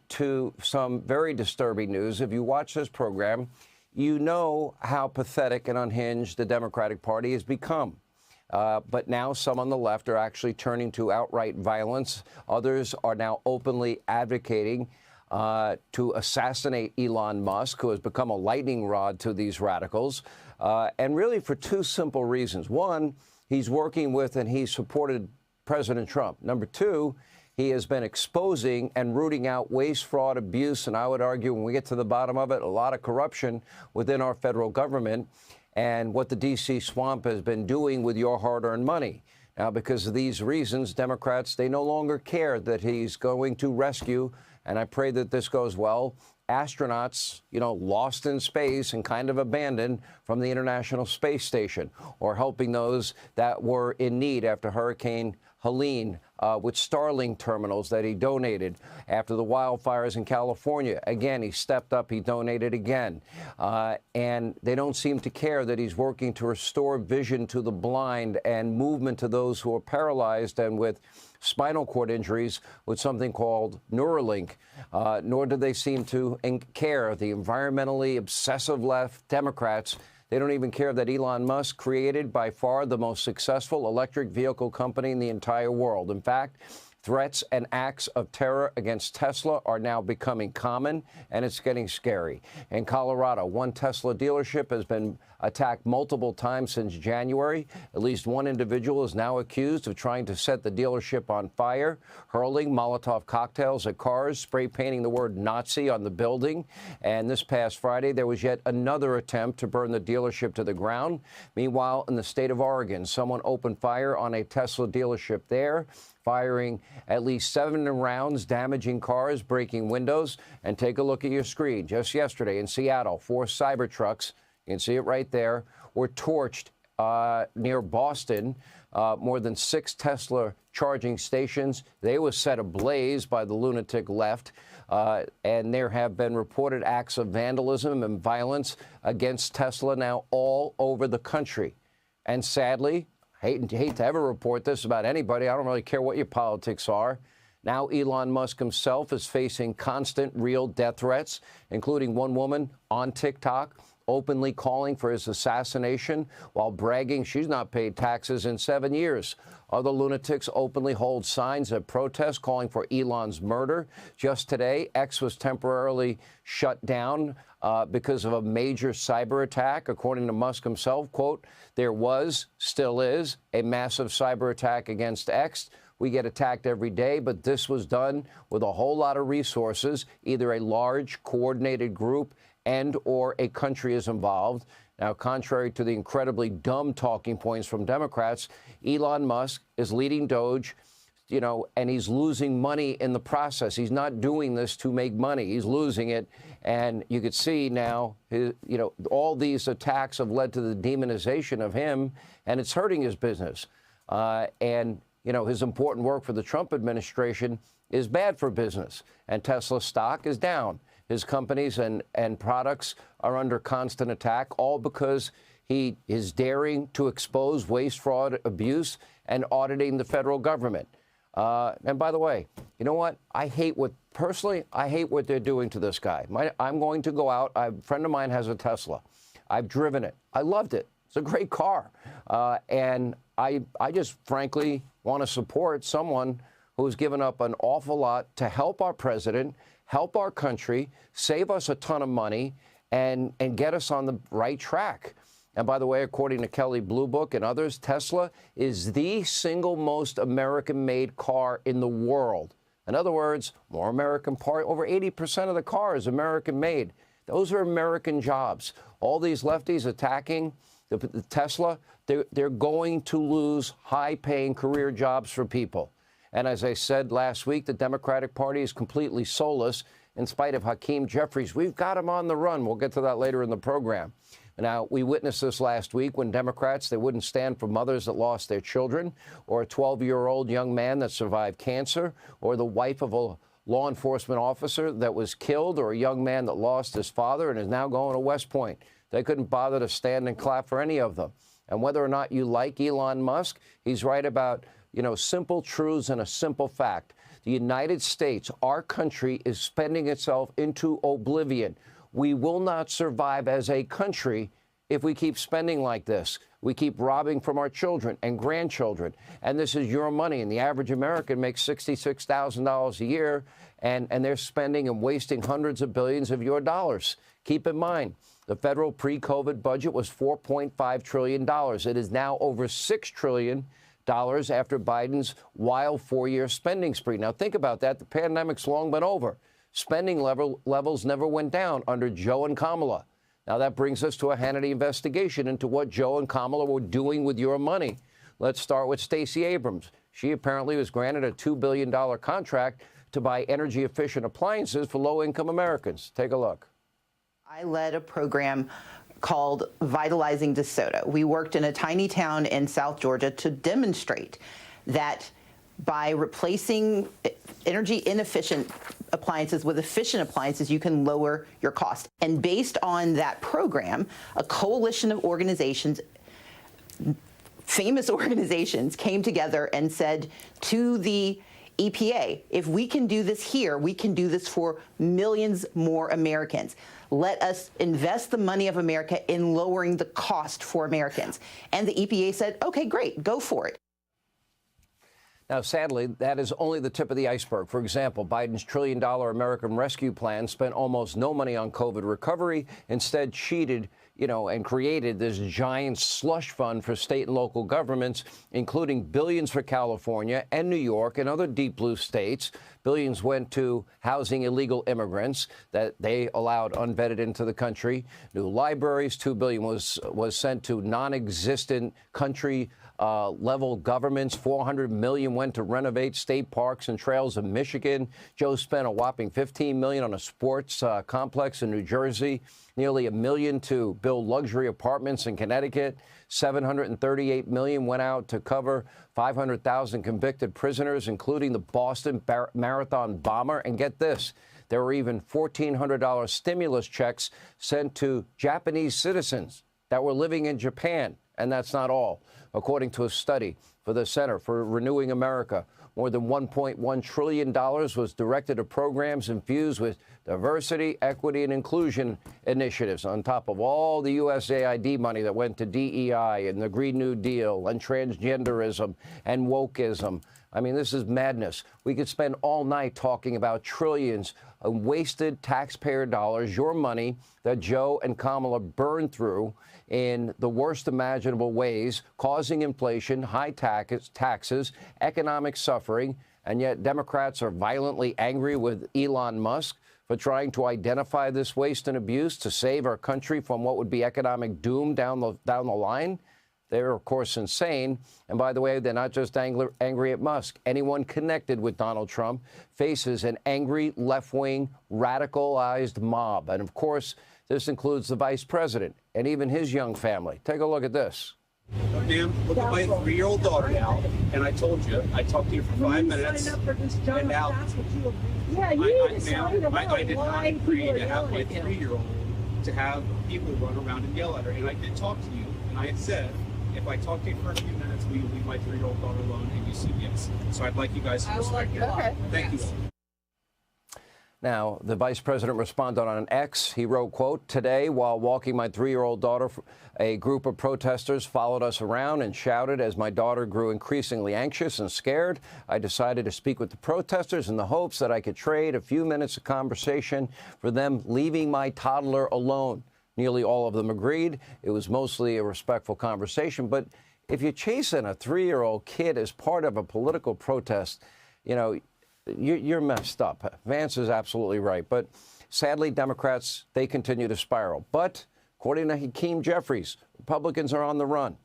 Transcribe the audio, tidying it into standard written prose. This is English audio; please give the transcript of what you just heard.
To some very disturbing news. If you watch this program, you know how pathetic and unhinged the Democratic Party has become. But now some on the left are actually turning to outright violence. Others are now openly advocating to assassinate Elon Musk, who has become a lightning rod to these radicals, and really for two simple reasons. One, he's working with and he supported President Trump. Number two, he has been exposing and rooting out waste, fraud, abuse, and I would argue when we get to the bottom of it, a lot of corruption within our federal government and what the D.C. swamp has been doing with your hard-earned money. Now, because of these reasons, Democrats, they no longer care that he's going to rescue, and I pray that this goes well, astronauts, lost in space and kind of abandoned from the International Space Station, or helping those that were in need after Hurricane Helene with Starlink terminals that he donated after the wildfires in California. Again, he stepped up, he donated again. And they don't seem to care that he's working to restore vision to the blind and movement to those who are paralyzed and with spinal cord injuries with something called Neuralink. Nor do they seem to care. The environmentally obsessive left Democrats, they don't even care that Elon Musk created by far the most successful electric vehicle company in the entire world. In fact, threats and acts of terror against Tesla are now becoming common, and it's getting scary. In Colorado, one Tesla dealership has been attacked multiple times since January. At least one individual is now accused of trying to set the dealership on fire, hurling Molotov cocktails at cars, spray painting the word Nazi on the building. And this past Friday, there was yet another attempt to burn the dealership to the ground. Meanwhile, in the state of Oregon, someone opened fire on a Tesla dealership there, firing at least 7 rounds, damaging cars, breaking windows. And take a look at your screen. Just yesterday in Seattle, 4 Cybertrucks, you can see it right there, were torched near Boston. More than 6 Tesla charging stations. They were set ablaze by the lunatic left. And there have been reported acts of vandalism and violence against Tesla now all over the country. And sadly, hate to ever report this about anybody. I don't really care what your politics are. Now Elon Musk himself is facing constant real death threats, including one woman on TikTok openly calling for his assassination while bragging she's not paid taxes in 7 years. Other lunatics openly hold signs at protests calling for Elon's murder. Just today, X was temporarily shut down because of a major cyber attack. According to Musk himself, quote, there was, still is, a massive cyber attack against X. We get attacked every day, but this was done with a whole lot of resources. Either a large coordinated group and or a country is involved. Now, contrary to the incredibly dumb talking points from Democrats, Elon Musk is leading Doge, and he's losing money in the process. He's not doing this to make money. He's losing it. And you could see now, all these attacks have led to the demonization of him, and it's hurting his business. His important work for the Trump administration is bad for business, and Tesla stock is down. His companies and products are under constant attack, all because he is daring to expose waste, fraud, abuse, and auditing the federal government. And by the way, you know what? I hate what they're doing to this guy. I'm going to go out. A friend of mine has a Tesla. I've driven it. I loved it. It's a great car. And I just frankly want to support someone who's given up an awful lot to help our president, help our country, save us a ton of money, and get us on the right track. And by the way, according to Kelley Blue Book and others, Tesla is the single most American-made car in the world. In other words, more American part, over 80% of the car is American-made. Those are American jobs. All these lefties attacking the Tesla, they're going to lose high-paying career jobs for people. And as I said last week, the Democratic Party is completely soulless in spite of Hakeem Jeffries. We've got him on the run. We'll get to that later in the program. Now, we witnessed this last week when Democrats, they wouldn't stand for mothers that lost their children, or a 12-year-old young man that survived cancer, or the wife of a law enforcement officer that was killed, or a young man that lost his father and is now going to West Point. They couldn't bother to stand and clap for any of them. And whether or not you like Elon Musk, he's right about simple truths and a simple fact. The United States, our country, is spending itself into oblivion. We will not survive as a country if we keep spending like this. We keep robbing from our children and grandchildren. And this is your money. And the average American makes $66,000 a year, and they're spending and wasting hundreds of billions of your dollars. Keep in mind, the federal pre-COVID budget was $4.5 trillion. It is now over $6 trillion after Biden's wild 4-year spending spree. Now, think about that. The pandemic's long been over. Spending levels never went down under Joe and Kamala. Now, that brings us to a Hannity investigation into what Joe and Kamala were doing with your money. Let's start with Stacey Abrams. She apparently was granted a $2 billion contract to buy energy-efficient appliances for low-income Americans. Take a look. I led a program called Vitalizing DeSoto. We worked in a tiny town in South Georgia to demonstrate that by replacing energy inefficient appliances with efficient appliances, you can lower your cost. And based on that program, a coalition of organizations, famous organizations, came together and said to the EPA, if we can do this here, we can do this for millions more Americans. Let us invest the money of America in lowering the cost for Americans. And the EPA said, okay, great, go for it. Now, sadly, that is only the tip of the iceberg. For example, Biden's $1 trillion American Rescue Plan spent almost no money on COVID recovery, instead cheated, and created this giant slush fund for state and local governments, including billions for California and New York and other deep blue states. Billions went to housing illegal immigrants that they allowed unvetted into the country. New libraries, $2 billion was sent to non-existent country level governments. $400 million went to renovate state parks and trails in Michigan. Joe spent a whopping $15 million on a sports complex in New Jersey. Nearly $1 million to build luxury apartments in Connecticut. $738 million went out to cover 500,000 convicted prisoners, including the Boston Marathon bomber. And get this, there were even $1,400 stimulus checks sent to Japanese citizens that were living in Japan. And that's not all. According to a study for the Center for Renewing America, more than $1.1 trillion was directed to programs infused with diversity, equity, and inclusion initiatives, on top of all the USAID money that went to DEI and the Green New Deal and transgenderism and wokeism. I mean, this is madness. We could spend all night talking about trillions of wasted taxpayer dollars, your money, that Joe and Kamala burned through in the worst imaginable ways, causing inflation, high taxes, economic suffering, and yet Democrats are violently angry with Elon Musk for trying to identify this waste and abuse to save our country from what would be economic doom down the line. They're, of course, insane. And by the way, they're not just angry at Musk. Anyone connected with Donald Trump faces an angry, left-wing, radicalized mob. And, of course, this includes the vice president and even his young family. Take a look at this. Ma'am, look at my 3-year-old daughter now. And I told you, I talked to you for 5 minutes. And now, I did not agree to have my 3-year-old to have people run around and yell at her. And I did talk to you. And I had said, if I talk to you for a few minutes, will you leave my 3-year-old daughter alone? And you said yes. So I'd like you guys to respect that. Okay. Thank you. Now, the vice president responded on an X. He wrote, quote, "Today, while walking my 3-year-old daughter, a group of protesters followed us around and shouted. As my daughter grew increasingly anxious and scared, I decided to speak with the protesters in the hopes that I could trade a few minutes of conversation for them leaving my toddler alone. Nearly all of them agreed. It was mostly a respectful conversation. But if you're chasing a 3-year-old kid as part of a political protest, you're messed up." Vance is absolutely right. But sadly, Democrats, they continue to spiral. But according to Hakeem Jeffries, Republicans are on the run.